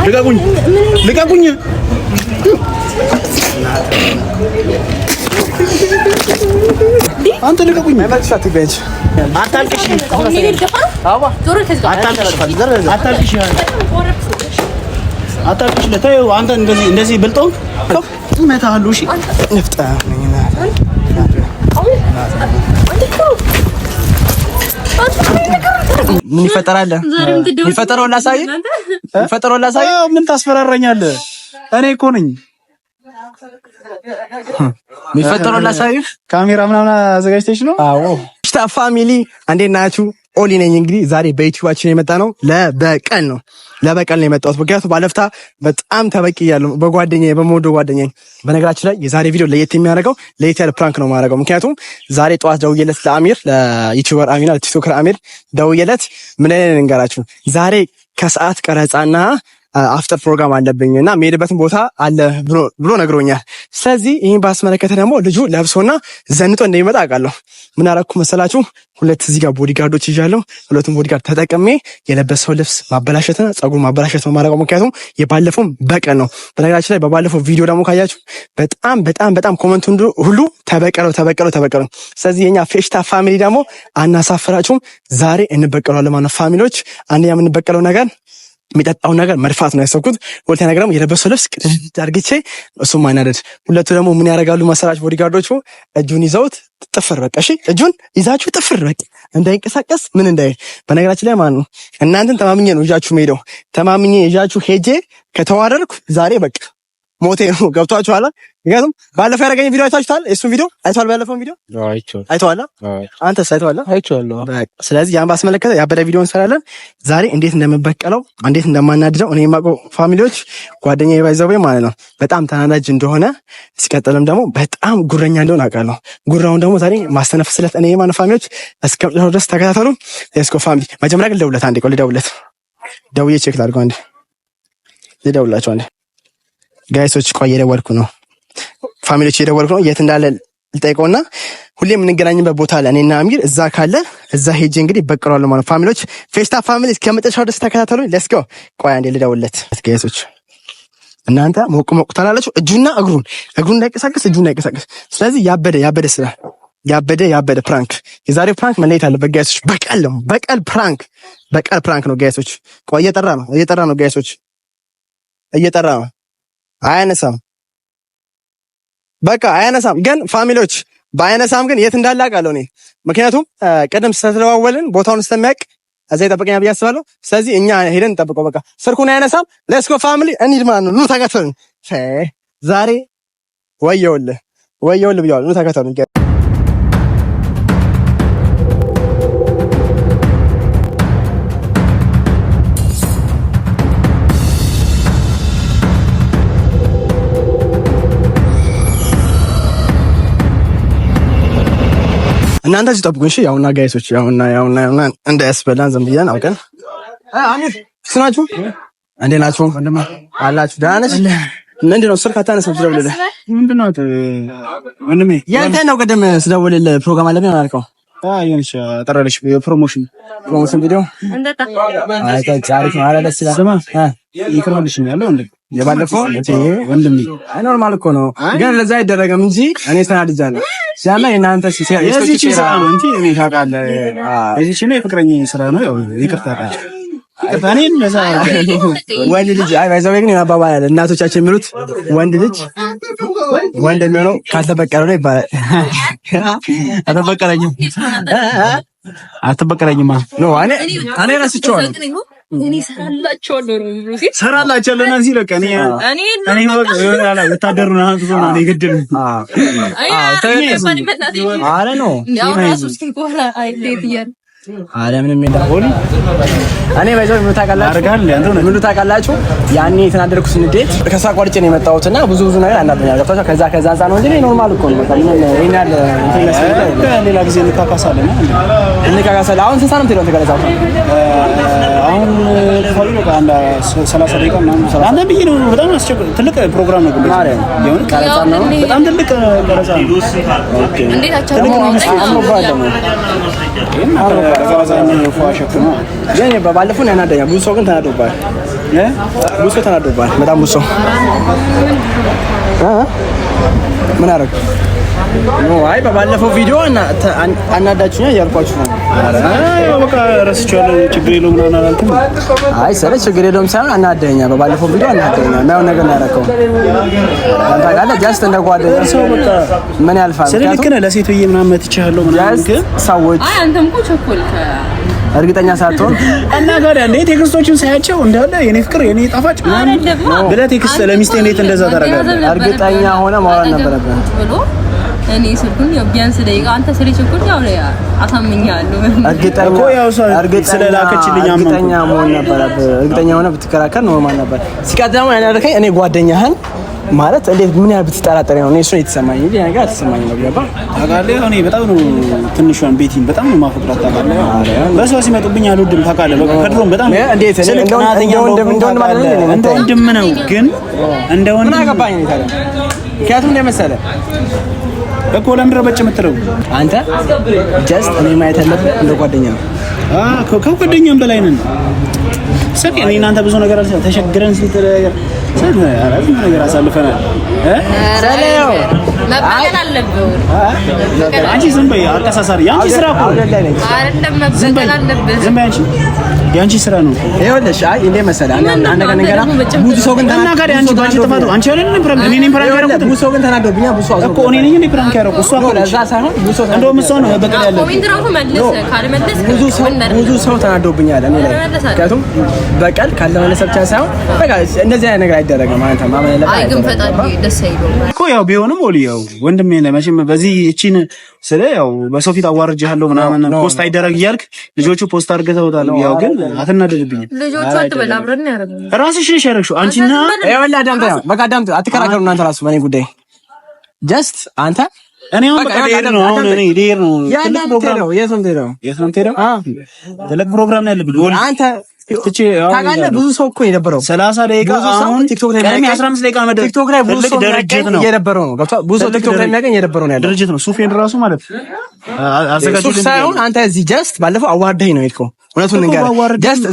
ልቀቁኝ አንተ ልቀቁኝ አታልቅሽ ለታየው አንተ እንደዚህ ብልጠው መታሉ እሺ ነፍጣ ምን ይፈጠራል? ይፈጠረው ላሳይ ምን ታስፈራራኛለህ? እኔ እኮ ነኝ የሚፈጠረው ላሳይ። ካሜራ ምናምን አዘጋጅተሽ ነው? አዎ ሽታ ፋሚሊ እንዴት ናችሁ? ኦሊ ነኝ። እንግዲህ ዛሬ በዩቲዩባችን የመጣ ነው ለበቀል ነው የመጣሁት። ምክንያቱም ባለፍታ በጣም ተበቅያለሁ በጓደኛዬ በመወደው ጓደኛዬ። በነገራችን ላይ የዛሬ ቪዲዮ ለየት የሚያደርገው ለየት ያለ ፕራንክ ነው የማደርገው። ምክንያቱም ዛሬ ጠዋት ደውዬለት ለአሚር ለዩቲዩበር አሚና ለቲክቶከር አሚር ደውዬለት ምን አይነት እንገራችሁ ዛሬ ከሰዓት ቀረጻና አፍተር ፕሮግራም አለብኝና መሄድበትን ቦታ አለ ብሎ ነግሮኛል። ስለዚህ ይሄን ባስመለከተ ደግሞ ልጁ ለብሶና ዘንጦ እንደሚመጣ አውቃለሁ። ምን አደረኩ መሰላችሁ? ሁለት እዚህ ጋር ቦዲጋርዶች ይዣለሁ። ሁለቱም ቦዲጋርድ ተጠቅሜ የለበሰው ልብስ ማበላሸትና ጸጉር ማበላሸት ነው ማድረገው። ምክንያቱም የባለፈው በቀል ነው። በነገራችን ላይ በባለፈው ቪዲዮ ደግሞ ካያችሁ በጣም ኮመንት ሁሉ ተበቀለው። ስለዚህ የኛ ፌሽታ ፋሚሊ ደግሞ አናሳፍራችሁም። ዛሬ እንበቀለዋለን ማለት ነው። ፋሚሊዎች አንደኛ የምንበቀለው ነገር የሚጠጣውን ነገር መድፋት ነው ያሰብኩት። ሁለተኛ ነገር ደግሞ የለበሰው ልብስ ቅድድ አድርግቼ እሱም ማናደድ። ሁለቱ ደግሞ ምን ያደርጋሉ መሰላችሁ? ቦዲጋርዶቹ እጁን ይዘውት ጥፍር በቃ እሺ፣ እጁን ይዛችሁ ጥፍር በቃ እንዳይንቀሳቀስ ምን እንዳይል። በነገራችን ላይ ማለት ነው እናንተን ተማምኜ ነው ይዣችሁ ሄደው ተማምኜ ይዣችሁ ሄጄ ከተዋረድኩ ዛሬ በቃ ሞቴ ነው። ገብቷችኋል? ምክንያቱም ባለፈው ያደረገኝ ቪዲዮ አይታችኋል። እሱን ቪዲዮ አይቷል። ባለፈው ቪዲዮ አይቷል። አንተስ አይቷል? አይቷለሁ። ስለዚህ ያን ባስመለከተ ያበደ ቪዲዮ እንሰራለን ዛሬ። እንዴት እንደምበቀለው እንዴት እንደማናድደው እኔ የማውቀው ፋሚሊዎች ጓደኛዬ ባይዘው ማለት ነው በጣም ተናዳጅ እንደሆነ ሲቀጥልም ደግሞ በጣም ጉረኛ እንደሆነ አውቃለሁ። ጉራውን ደግሞ ዛሬ ማስተነፍስለት እኔ የማን ፋሚሊዎች እስከምጨረሻው ድረስ ተከታተሉ። የስኮ ፋሚሊ መጀመሪያ ግን ልደውልለት አንዴ። ቆይ ልደውልለት፣ ደውዬ ቼክ ላድርገው አንዴ። ልደውልላቸው አንዴ ጋይሶች። ቆይ እየደወልኩ ነው ፋሚሊዎች እየደወልኩ ነው። የት እንዳለ ልጠይቀውና ሁሌ የምንገናኝበት ቦታ አለ እኔና አሚር እዛ ካለ እዛ ሄጄ እንግዲህ በቀሏል ማለት ፋሚሊዎች። ፌስታ ፋሚሊ እስከመጨረሻው ድረስ ተከታተሉኝ። ሌትስ ጎ። ቆይ አንዴ ልደውልለት ጋይሶች። እናንተ ሞቅ ታላላችሁ። እጁና እግሩን እንዳይቀሳቀስ ስለዚህ ያበደ ስራ ያበደ ፕራንክ። የዛሬው ፕራንክ መለየት አለበት ጋይሶች። በቀል ፕራንክ ነው ጋይሶች። ቆይ እየጠራ ነው ጋይሶች፣ እየጠራ ነው። አያነሳም በቃ አያነሳም። ግን ፋሚሊዎች ባያነሳም ግን የት እንዳለ አውቃለሁ እኔ። ምክንያቱም ቀደም ስለተደዋወልን ቦታውን ስለሚያውቅ እዛ ይጠብቀኛል ብዬ አስባለሁ። ስለዚህ እኛ ሄደን እንጠብቀው። በቃ ስልኩን አያነሳም። ሌትስ ጎ ፋሚሊ እንሂድ ማለት ነው። ኑ ተከተሉኝ። ዛሬ ወየውልህ ብያለሁ። ኑ ተከተሉኝ። እናንተ እዚህ ጠብቁኝ እሺ። ያውና ጋይሶች ያውና እንዳያስበላን ዝም ብለን አውቀን። አሚር ስናችሁ እንዴት ናችሁ? አላችሁ? ደህና ነሽ? ምንድን ነው ስልክ አታነሳም? ስደውልልህ ምንድን ነው ወንድሜ? ያንተ ነው ቀደም ስደውልልህ ፕሮግራም አለብኝ አላልከው? ይሄንሽ ጠራለሽ ፕሮሞሽን ቪዲዮ እንደታ ታሪክ ነው አላለ ስላ ስማ ይከርምልሽኝ ያለው እንዴ የባለፈው ወንድሜ አይ ኖርማል እኮ ነው፣ ግን ለዛ አይደረግም እንጂ እኔ ተናድጃለሁ። ሲያና የናንተ የዚህ ስራ ነው እንጂ እኔ ታውቃለህ፣ የዚህ ነው የፍቅረኛ ስራ ነው። ያው ይቅርታ ከታኔን ለዛ ወንድ ልጅ አይ ባይዘው ግን አባባል አለ እናቶቻችን የሚሉት ወንድ ልጅ ወንድ ነው ካልተበቀለው ነው ይባላል። አትበቀለኝማ ነው እኔ ረስቼዋለሁ። እኔ ሰራላቸው ለና እዚህ ለቀ እኔ ወጣላ ወታደሩ ነው አንተ ነው እኔ ግድል አረ ነው አረ ምንም የለም። እኔ ባይዘው ምን ታውቃላችሁ ያኔ የተናደድኩት ንዴት ከሳ ቋርጬ ነው የመጣሁትና ብዙ ነገር አናደኛል። ገብታችሁ ከዛ አንፃር ነው እንጂ ኖርማል እኮ ነው። በቃ ምን ያለ ሌላ ጊዜ እንካካሳለን። አሁን ስንት ሰዓት ነው የምትሄደው? ተገለጻው አሁን ፋይል ነው አንድ 30 ደቂቃ ምናምን አንተ ብዬ ነው። በጣም አስቸጋሪ ትልቅ ፕሮግራም ነው። ማርያም የሆነ ቀረጻ ነው። በጣም ትልቅ ቀረጻ ነው። ኦኬ እንዴት አቻለው ነው ባለፈው ያናደኛል። ብዙ ሰው ግን ተናዶባል። ሙሶ ተናዶባል በጣም ሙሶ ምን አደረግ ነው? አይ በባለፈው ቪዲዮ አናዳችሁኛ እያልኳችሁ ነው። አረ በቃ ረስቻለሁ። ችግር የለውም ምናምን አላልኩም። አይ ሰለ ችግር የለውም ሳይሆን አናደኛ። በባለፈው ቪዲዮ አናደኛ። ማይሆን ነገር ነው ያደረከው። አንተ ጋር ጃስት እንደ ጓደኛ ሰው በቃ ምን ያልፋል? ስለልክ ነህ ለሴትዬ ምናምን መጥቻለሁ ምናምን ግን ሰዎች አይ አንተም እኮ ቸኮልክ እርግጠኛ ሳትሆን እና ጋር ያለ ቴክስቶችን ሳያቸው እንዳለ የኔ ፍቅር የኔ ጣፋጭ ብለህ ቴክስት ለሚስቴ እንዴት እንደዛ ታደርጋለህ? እርግጠኛ ሆነ ማውራት ነበረብን ብሎ እኔ ስልኩን ቢያንስ ደቂቃ አንተ ስለቸኮል ያው አሳምኛለሁ። እርግጠኛ ስለላከችልኝ እርግጠኛ መሆን ነበረብህ። እርግጠኛ ሆነ ብትከራከር ነው ማለት ነበር። ሲቀጥል ያናደርከኝ እኔ ጓደኛህን ማለት እንዴት ምን ያህል ብትጠራጠሪ ነው? እኔ እሱ የተሰማኝ እንጂ ነገር አትሰማኝ ነው ገባ? ታውቃለህ እኔ በጣም ነው ትንሿን ቤቲን በጣም ነው ማፈቅራት ታውቃለህ። በሰው ሲመጡብኝ አልወድም ታውቃለህ። በቃ ከድሮም በጣም እንዴት እንደወንድም ማለት ነው እንደወንድም ነው ግን እንደወንድም ምን አገባኝ ነው ታዲያ? ምክንያቱም እንደ መሰለህ እኮ ለምንድን ነው በጭ የምትለው አንተ ጀስት እኔ ማየት ያለብህ እንደ ጓደኛ ነው። ከጓደኛም በላይ ነን። ሰቂ እኔ እናንተ ብዙ ነገር ተሸግረን ስንት ነገር አሳልፈናል። ሰላም መባቀል አለብህ። አንቺ ዝም በይ አቀሳሳሪ ያንቺ ስራ እኮ አይደለም። መባቀል አለብህ። ዝም በይ አንቺ ያንቺ ስራ ነው። ይኸውልሽ አይ እንደ መሰለህ አንተ ነገር ብዙ ሰው ግን ተናጋሪ አንቺ ባንቺ ተፋቱ አንቺ አይደለም ፕራንክ እኔ ነኝ ፕራንክ ያደረኩት። ብዙ ሰው ግን ተናዶብኛ ብዙ ሰው እኮ እኔ ነኝ ፕራንክ ያደረኩት። እሷ እኮ ለዛ ሳይሆን ብዙ ሰው እንደውም እሷ ነው በቀል ያለው ኮሜንት ራሱ መልስ ካልመለስ ብዙ ሰው ተናዶብኛል እኔ ላይ። ምክንያቱም በቀል ካልተመለሰ ብቻ ሳይሆን በቃ እንደዚህ አይነት ነገር አይደረግም ማለት ነው። ማመን ያለበት አይ ግን ፈጣሪ ደስ አይለውም እኮ ያው ቢሆንም ኦሊ ያው ወንድሜ ነህ መቼም በዚህ እቺን ስለ ያው በሰው ፊት አዋርጄሃለሁ ምናምን ፖስት አይደረግ እያልክ ልጆቹ ፖስት አድርገውታል። ያው ግን አትናደድብኝ። ልጆቹ አትበል አብረን ያደረግን ራስሽ ነሽ ያደረግሽው አንቺና ይኸውልህ አዳምጥ ነው በቃ አዳምጥ። አትከራከሩ እናንተ ራሱ በእኔ ጉዳይ ጀስት አንተ እኔ አሁን በቃ ዴር ነው አሁን እኔ ዴር ነው ትልቅ ፕሮግራም የት ነው ትልቅ ፕሮግራም ያለብኝ አንተ ታውቃለህ። ብዙ ሰው እኮ የነበረው 30 ደቂቃ አሁን ቲክቶክ ላይ 15 ደቂቃ መድረክ ቲክቶክ ላይ ብዙ ሰው ድርጅት ነው የነበረው ነው ገብቶሃል። ብዙ ሰው ቲክቶክ ላይ የሚያገኝ የነበረው ነው ያለው ድርጅት ነው። ሱፌን ራሱ ማለት አዘጋጅቶ ሳይሆን አንተ እዚህ ጀስት ባለፈው አዋርደኝ ነው የሄድከው። እውነቱን ንገረኝ ጀስት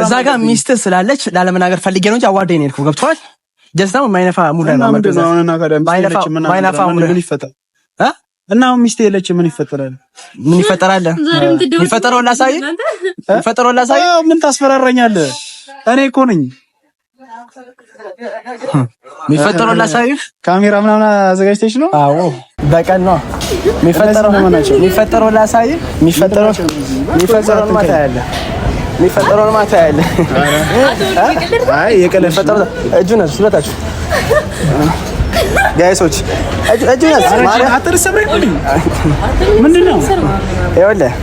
እዛ ጋር ሚስትህ ስላለች ላለመናገር ፈልጌ ነው እንጂ አዋርደኝ ነው የሄድከው ገብቶሃል። ጀስት ነው የማይነፋ ሙድ ነው እና አሁን ሚስቴ የለችም። ምን ይፈጠራል? ምን ይፈጠራል? ይፈጠራል ላሳይ ይፈጠራል ላሳይ። ምን ታስፈራራኛለህ? እኔ እኮ ነኝ የሚፈጠራል ላሳይ። ካሜራ ምናምን አዘጋጅተሽ ነው? አዎ በቀን ነው የሚፈጠራል ላሳይ። የሚፈጠራል ማታ ያለ የሚፈጠራል ማታ ያለ አይ የቀለሽ እጁን ሁለታችሁ ጋይሶች እጁን አትርሰብረኝ። ምንድነው? ይኸውልህ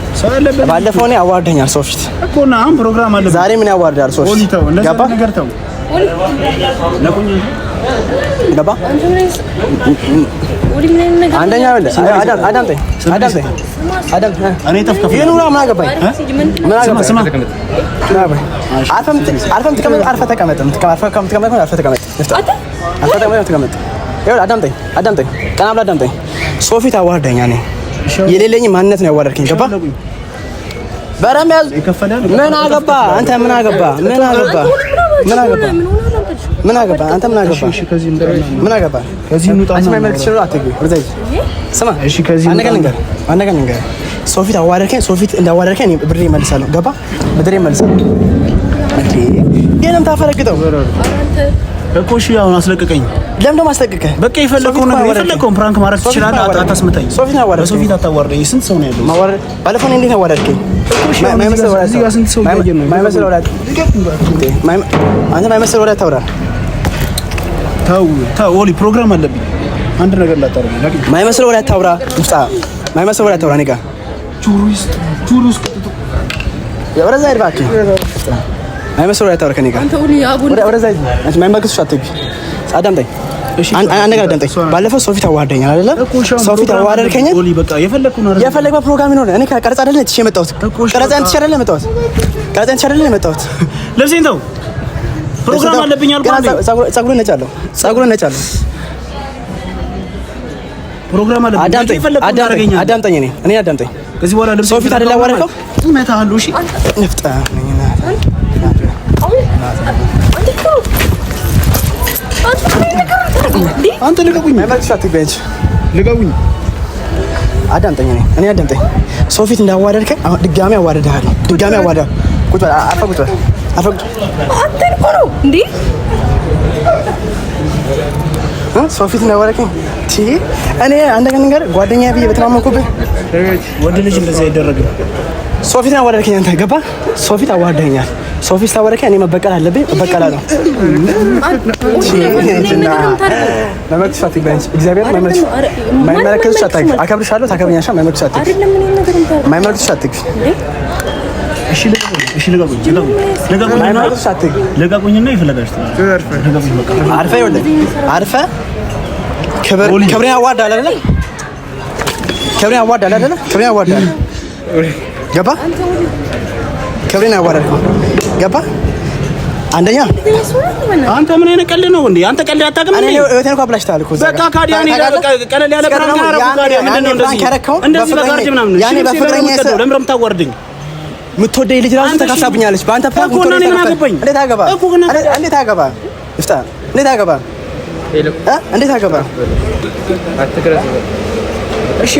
ባለፈው እኔ አዋርደኛል ሰው ፊት እኮ እና አሁን ፕሮግራም አለ። ዛሬ ምን ያዋርዳል ሰው ፊት ገባ ነገር ተው ገባ አንደኛ ይኸውልህ አዳምጠኝ እኔ ተፍከፍ ይኑራ ምን አገባኝ አልፈም ተቀመጥ ይኸውልህ አዳምጠኝ ቀና ብለህ አዳምጠኝ። ሰው ፊት አዋርደኛ ነኝ የሌለኝ ማንነት ነው ያዋረድከኝ ገባ በረም ያዝ ምን አገባ አንተ ምን አገባ አንተ ምን አገባ ከዚህ እንውጣ ነው ማይመልክ ይችላል። አትግቢ ወደዚህ ስማ እሺ ከዚህ አንደኛ ነገር ሰው ፊት አዋረድከኝ ሰው ፊት እንዳዋረድከኝ ብድሬ እመልሳለሁ ገባ ብድሬ እመልሳለሁ እንዴ የለም ታፈረግጠው እኮ እሺ አሁን አስለቀቀኝ። ለምን ደሞ አስለቀቀህ? በቃ የፈለከውን ፕራንክ ማድረግ ትችላለህ። አታስመታኝ። ሶፊት አታዋርደኝ። ስንት ሰው ነው ያለው? ማዋረድ ባለፈው እንዴት ነው ያዋረድከኝ? ማይመስል ወራዳ እዚህ ጋር ስንት ሰው እያየን ነው? ማይመስል ወራዳ አንተ ማይመስል ወራዳ ታውራ ተው ኦሊ ፕሮግራም አለብኝ። አንድ ነገር ላታረግ ማይመስል ወራዳ ታውራ ውስጣ ማይመስል ወራዳ ታውራ ነጋ ጁሩስ ወደዛ ሄድ እባክህ ማይመስል ወራዳ ታውራ ከኔ ጋር ወደዛ ሄድ አንተ ማይመክስ ሻትግ አዳምጠኝ እሺ አንድ ነገር አዳምጠኝ። ባለፈው ሰው ፊት አዋርደኛል አይደለ? ሰው ፊት አዋርደከኝ ኦሊ በቃ የፈለከው ፕሮግራም ይኖር እኔ ቀረጻ አይደለ ትቼ የመጣሁት ቀረጻ አንተ ትችላለህ የመጣሁት ለብሴን ተው ፕሮግራም አለብኝ አልኩህ። ፀጉሩን ነጫለሁ ፕሮግራም አለብኝ። አዳምጠኝ እኔ አዳምጠኝ ከዚህ በኋላ ሰው ፊት አይደለ አዋረድከው እመታለሁ። እሺ አንተ ልቀቁኝ። ማይመልክሽ አትግቢያች። ልቀቁኝ። አዳምጠኝ እኔ አዳምጠኝ። ሰው ፊት እንዳዋረድከኝ አሁን ድጋሚ አዋርድሃለሁ። ድጋሚ አዋርድሃለሁ። ቁጭ በል አርፈህ ቁጭ በል። አንተ እኮ ነው እንዴ ሰው ፊት እንዳዋረድከኝ እኔ አንድ ነገር ጓደኛዬ ብዬ በተማመንኩብህ ወንድ ልጅ እንደዚህ አይደረግም። ሰው ፊት አዋረድከኝ አንተ ገባ። ሰው ፊት አዋርደኸኛል። ሰው ፊት ታዋረድከኝ እኔ መበቀል አለብኝ። እበቀላለሁ። ማይመልክሽ አትግቢያች። እግዚአብሔር ማይመለከትሽ አትግቢ። አከብርሻለሁ። ታከብኛለሽ። ማይመልክሽ አትግቢ። ማይመልክሽ አትግቢ። እሺ ልቀቁኝ። ልቀቁኝና ይፈለጋሽ አርፈህ ክብሬን አዋርዳለህ አይደለ? ክብሬን አዋርዳለህ አይደለ? ክብሬን አዋርዳለህ ገባ። ክብሬን አዋርዳለህ ገባ። አንደኛ አንተ ምን አይነት ቀልድ ነው እንዴ? አንተ ቀልድ አታውቅም እንዴ? እህቴን እኮ አብላሽታል እኮ በቃ ካዲያኒ ቀለል ያለ ፕራንክ አደረኩ። ካዲያ ምንድነው እንደዚህ እንደዚህ በጋርጅ ምናምን ነው? ያኔ በፍቅረኛ ለምን የምታዋርደኝ? የምትወደኝ ልጅ ራሱ ተካፍላብኛለች። በአንተ ፕራንክ እኮ ነው። ምን አገባኝ? እንዴት አገባ? እንዴት አገባ? ይፍታ እንዴት አገባ? እንዴት አገባ? እሺ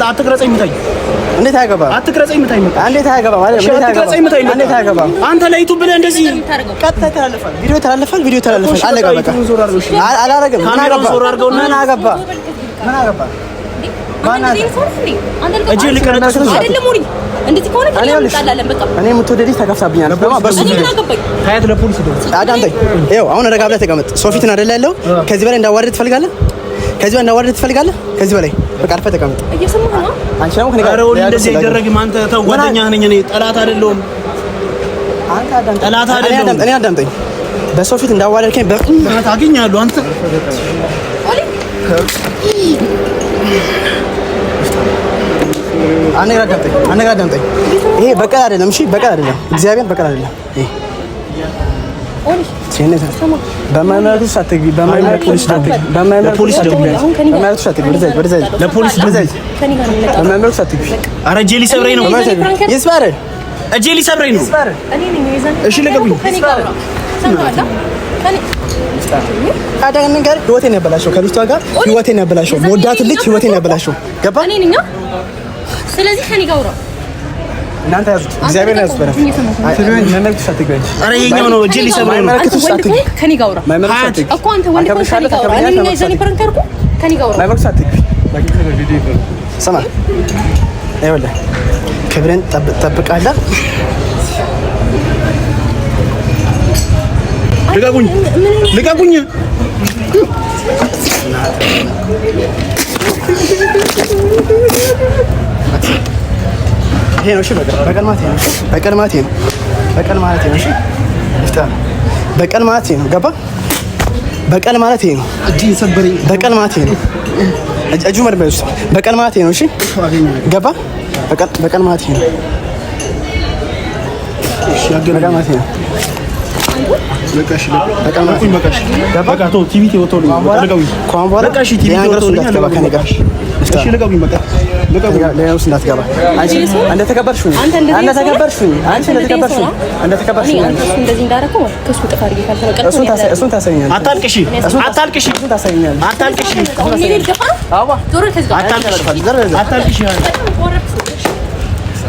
አትቅረጸኝ ምታይ። እንዴት አገባ? አትቅረጸኝ ምታይ። እንዴት አገባ ማለት እንዴት አትቅረጸኝ ምታይ። እንዴት አገባ? አንተ ለዩቲዩብ ብለህ እንደዚህ ቀጥታ ይተላለፋል። ቪዲዮ ይተላለፋል። አለቀ በቃ። አላረግም። ምን አገባ? ምን አገባ? ምን አገባ? እጄ ልቀረጽ አይደለም ወሪ እንደዚህ ከሆነ ከላለን በቃ እኔ የምትወደድሽ ተከፍታብኛለች። በሱ ታያት ለፖሊስ ደው አዳምጠኝ። ይኸው አሁን ረጋ ብለህ ተቀመጥ። ሰው ፊት አይደለ ያለው። ከዚህ በላይ እንዳዋርድ ትፈልጋለህ? ከዚህ በላይ እንዳዋርድ ትፈልጋለህ? ከዚህ በላይ በቃ አርፈህ ተቀመጥ። እየሰማህ ነው? አንቺ ደግሞ ከኔ ጋር እንደዚህ አይደረግም። አንተ ተው፣ ጓደኛህ ነኝ እኔ፣ ጠላት አይደለሁም። አንተ አዳምጠኝ። ጠላት አይደለሁም። እኔ አዳምጠኝ። በሰው ፊት እንዳዋረድከኝ ታገኛለሁ አንተ አነጋዳምጠኝ። ይሄ በቀል አይደለም። እሺ በቀል አይደለም። እግዚአብሔር በቀል አይደለም። ይሄ በማይመለክትሽ አትግቢ። በማይመለክትሽ አትግቢ። በማይመለክትሽ አትግቢ። በማይመለክትሽ አትግቢ። ለፖሊስ በማይመለክትሽ አትግቢ። ኧረ እጄ ሊሰብረኝ ነው። ይስበር። እጄ ሊሰብረኝ ነው። እሺ ልቀቁኝ። ታዲያ ነገር ህይወቴን ያበላሸው ከልጅቷ ጋር ህይወቴን ያበላሸው ወዳት ልጅ ህይወቴን ያበላሸው ገባ። ስለዚህ ከኔ ጋር አውራ። እናንተ ያዙት። እግዚአብሔር ያዙት። በረፍ ማይመለክትሽ አትግቢ። ኧረ ይሄኛው ነው እጄ ሊሰብረኝ ነው። ከኔ ጋር አውራ እኮ አንተ ወንድ ከሆነ ከኔ ጋር አውራ። እኔ ነኝ ፕራንክ አድርጎ ከኔ ጋር አውራ። ማይመለክትሽ አትግቢ። ስማ ይኸውልህ ክብርን ጠብቃለህ። ልቀቁኝ! ልቀቁኝ! ይሄ ነው እሺ። በቀል ማለት ነው። በቀል ማለት ነው። በቀል ማለት ነው። እሺ ይፍታ። በቀል ማለት ነው። ገባ? በቀል ማለት ነው። እጅን ሰበረኝ። በቀል ማለት ነው። እጁ መርመስ በቀል ማለት ነው። እሺ ገባ? በቀል ማለት ነው። እሺ በቀል ማለት ነው።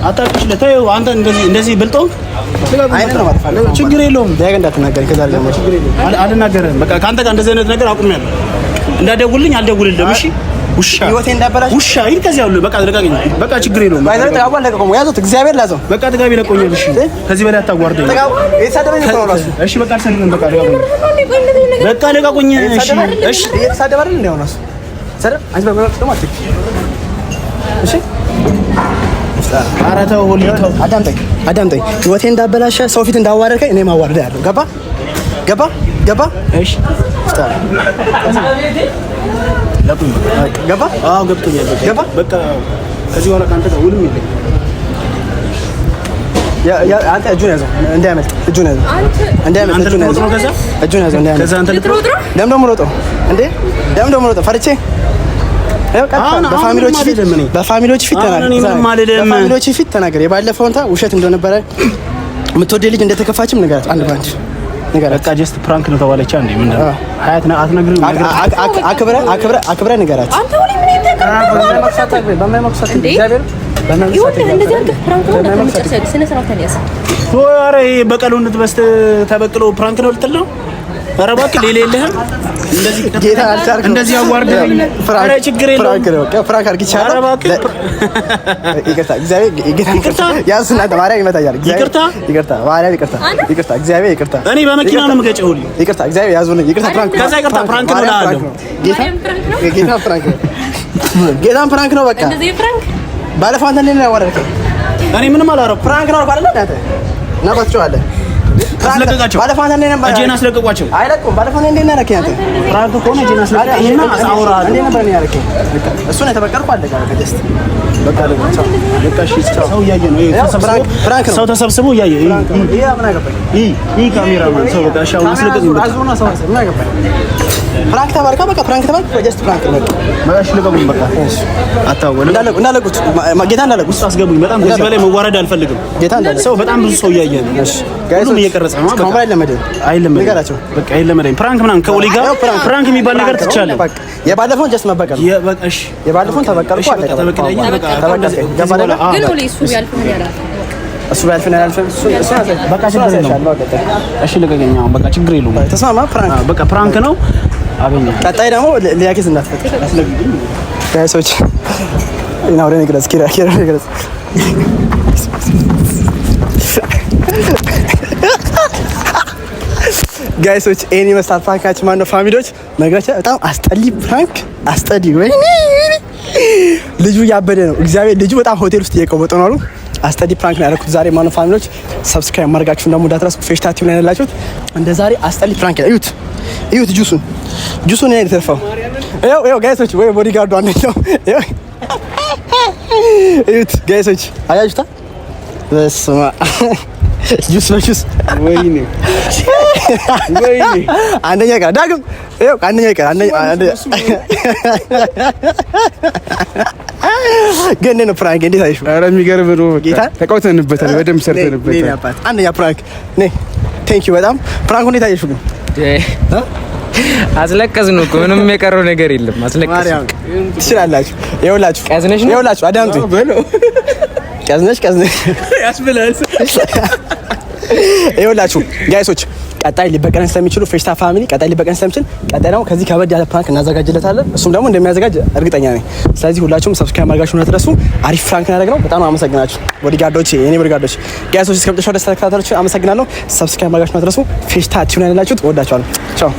አታልቅሽ። ለተው አንተ እንደዚህ ብልጦ ችግር የለውም። ዳግ እንዳትናገር ከዛ ደግሞ ችግር የለውም። አልናገርም። በቃ ካንተ ጋር እንደዚህ አይነት ነገር አቁሜያለሁ። እንዳደውልኝ አልደውልልህም። እሺ ውሻ ህይወቴ እንዳበላሽ ውሻ ይል ከዚህ ያለው በቃ ለቃቀኝ። በቃ ችግር የለውም። ባይዘው ተጋባን ለቀቀው። ያዙት። እግዚአብሔር ላዘው። በቃ ተጋቢ ለቆኛል። እሺ ከዚህ በላይ አታዋርደኝ። የተሳደበኝ ነው ራሱ። እሺ በቃ አልሰድብም። በቃ ለቃቀኝ። በቃ ለቃቀኝ። እሺ እሺ የተሳደበ አይደል እንደው ራሱ ሰደ አንቺ በመረጥ ደግሞ አትክ። እሺ ኧረ ተው ሆሊተው አዳምጠኝ። ህይወቴ እንዳበላሸ ሰው ፊት እንዳዋረድከኝ እኔ ማዋረድ ያለው ገባ። እሺ ገባ። አዎ ገብቶኛል። በቃ ከዚህ በኋላ ካንተ ጋር ውልም የለኝም። አንተ እጁን ያዘው እንዳያመልጥ። እጁን ያዘው ከዛ አንተ ልትሮጥ ነው። ለምን ደግሞ ሮጠው እንዴ? ለምን ደግሞ ሮጠው? ፈርቼ በፋሚሊዎች ፊት ተናገር። የባለፈው እንታ ውሸት እንደነበረ የምትወደው ልጅ እንደተከፋችም ንገራት። አንድ ባንድ በቃ ጀስት ፕራንክ ነው ተባለች እንዴ? ምንድን ነው ሀያት ነው አትነግሪም? አክብረ ንገራት። አንተ ወሬ ምን ይተካል? በማይመክሳት እግዚአብሔር በቀሉነት በስተ ተበቅሎ ፕራንክ ነው ልትል ነው? ኧረ እባክህ ሌላ የለህም። እንደዚህ አዋርደኝ። ኧረ ችግር የለውም። ፍራንክ አድርጊቻለሁ። ኧረ እባክህ ይቅርታ፣ እግዚአብሔር ይቅርታ። ያዝ እናንተ ማርያም ይመታኛል። ይቅርታ፣ ማርያም ይቅርታ፣ እግዚአብሔር ይቅርታ። እኔ በመኪና ነው የምገጨው። ይቅርታ፣ እግዚአብሔር ያዙልኝ። ይቅርታ፣ ፍራንክ ከዛ ይቅርታ፣ ፕራንክ ነው እላለሁ። ጌታ ፍራንክ ነው። ጌታን ፍራንክ ነው። በቃ እንደዚህ ፍራንክ ባለፈው አንተ እንዴት ነው ያዋረድከኝ? እኔ ምንም አላደረኩም። ፍራንክ ነው አይደል? አንተ እናባቸዋለን። አስለቀቃቸው። ባለፈው አንተ እንዴት ነበር? እጄን አስለቀቋቸው። አይለቁም። ባለፈው እንዴት ነው ያደረከኝ? አንተ ፍራንክ ከሆነ እጄን አስለቀቀኝና አውራለሁ። እንዴት ነበር ነው ያደረከኝ? በቃ እሱ ነው የተበቀልኩ። አለቀ በቃ ጀስት በቃ በቃ እሺ። ሰው እያየ ነው። ፍራንክ ነው። ሰው ተሰብስቦ እያየ ይሄ ምን አገባኝ? ይሄ ካሜራማን ሰው በቃ ሻው አስለቀቀኝ። አዙና ሰው ምን አገባኝ? ፍራንክ ተባልካ በቃ ፍራንክ ተባልካ ጀስት ፍራንክ ነው። ማሽ ልቀቁኝ በቃ እሺ። አታወለ እንዳለቁት ጌታ እንዳለቁት አስገቡኝ። በጣም ከዚህ በላይ መዋረድ አልፈልግም። ጌታ እንዳለ ሰው በጣም ብዙ ሰው እያየ ነው። እሺ ሁሉም እየቀረጸ ነው። በቃ አይለመደኝ ንገራቸው። በቃ አይለመደኝ። ፕራንክ ምናምን ከኦሊ ጋር ፕራንክ የሚባል ነገር ትቻለህ። በቃ የባለፈውን ጀስት መበቀል በቃ እሺ። የባለፈውን ተበቀልኩ አለ። ተበቀለኝ በቃ ግን ኦሊ እሱ ያልፈን ያላል እሱ ያልፈን ያላልፈን እሱ በቃ ችግር የለውም። እሺ ልቀቀኝ። አሁን በቃ ችግር የለውም። ተስማማ። ፕራንክ በቃ ፕራንክ ነው። አገኘ ቀጣይ ደግሞ ሊያኪስ እንዳትፈጥር ጋይሶች እና ወደ ንግረስ ኪራ ንግረስ ጋይሶች ኤኒ መስታር ፕራንካችን ማነው ፋሚሊዎች ነግራችሁ በጣም አስጠሊ ፕራንክ አስጠሊ ወይ ልጁ ያበደ ነው። እግዚአብሔር ልጁ በጣም ሆቴል ውስጥ እየቀወጠ ነው አሉ። አስጠሊ ፕራንክ ነው ያደረኩት ዛሬ ማነው ፋሚሊዎች ሰብስክራይብ ማድረጋችሁ ደግሞ እንዳትረሱ። ፌሽታ ቲቪ ላይ ያላችሁት እንደ ዛሬ አስጠሊ ፕራንክ እዩት ጁሱን ነው የተፋው። ይኸው ጋይሶች ወይ ቦዲጋርዱ አንደኛው እዩት ጋይሶች አያችሁታ። በስመ አብ ጁስ በጁስ ወይኔ አንደኛ ቀን ዳግም ይኸው አንደኛ ቀን ግን ነው ፕራንክ እንዴት አይሽ? ኧረ የሚገርም ነው። ጌታ ተቆጥተንበታል፣ በደምብ ሰርተንበታል። አንደኛ ፕራንክ ነይ። ቴንክ ዩ በጣም ፕራንኩ እንዴት አየሽው? ግን አስለቀስን እኮ ምንም የቀረው ነገር የለም። አስለቀስን ትችላላችሁ። ይኸውላችሁ ቀዝነሽ ነው። ይኸውላችሁ አዳምጡኝ። ቀዝነሽ ያስብላል። ይኸውላችሁ ጋይሶች ቀጣይ ሊበቀለን ስለሚችሉ ፌሽታ ፋሚሊ ቀጣይ ሊበቀለን ስለሚችል ቀጣይ ደግሞ ከዚህ ከበድ ያለ ፕራንክ እናዘጋጅለታለን። እሱም ደግሞ እንደሚያዘጋጅ እርግጠኛ ነኝ። ስለዚህ ሁላችሁም ሰብስክራይብ ማድረጋችሁን እንዳትረሱ። አሪፍ ፕራንክ እናደርግ ነው። በጣም አመሰግናችሁ ቦዲጋርዶች፣ የኔ ቦዲጋርዶች ጋይሶች እስከ መጨረሻው ደስ ተከታተላችሁ አመሰግናለሁ። ሰብስክራይብ ማድረጋችሁን እንዳትረሱ። ፌሽታ ቲዩን ያላችሁት ወዳችኋለሁ። ቻው